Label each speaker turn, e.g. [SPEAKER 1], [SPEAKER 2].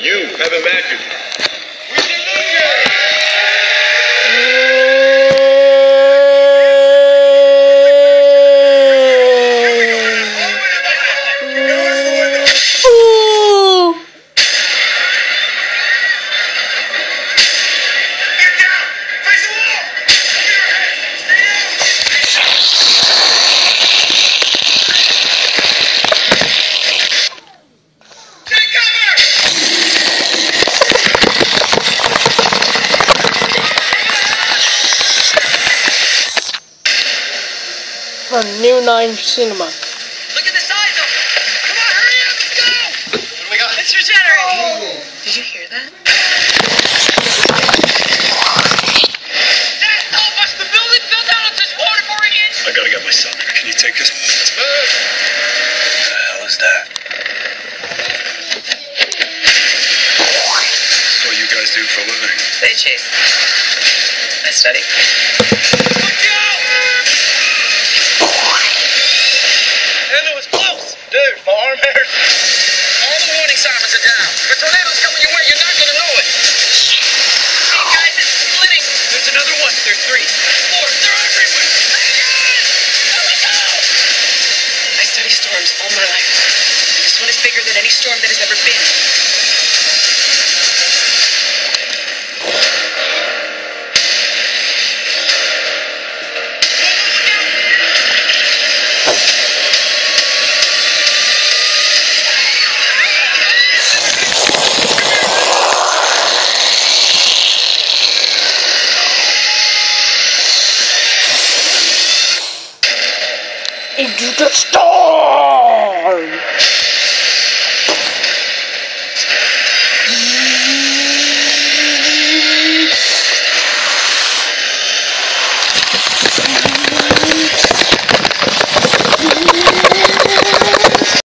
[SPEAKER 1] You have imagined. We deliver!
[SPEAKER 2] From New 9 Cinema.
[SPEAKER 3] Look at the size of it! Come on, hurry up, let's go! What do we got? It's regenerating! Did you hear that? Dad, help us! The building fell down on this water for an inch!
[SPEAKER 1] I gotta get my son. Can you take this? What the hell is that? That's what you guys do for a living.
[SPEAKER 3] They chase. I study. Look out! And it was close! Dude, my arm hurts. All the warning sirens are down. If a tornado's coming your way, you're not gonna know it. Hey guys, it's splitting. There's another one. There's 3, 4. They're everywhere. Hang on! Here we go! I study storms all my life. This one is bigger than any storm that has ever been.
[SPEAKER 2] Into the storm!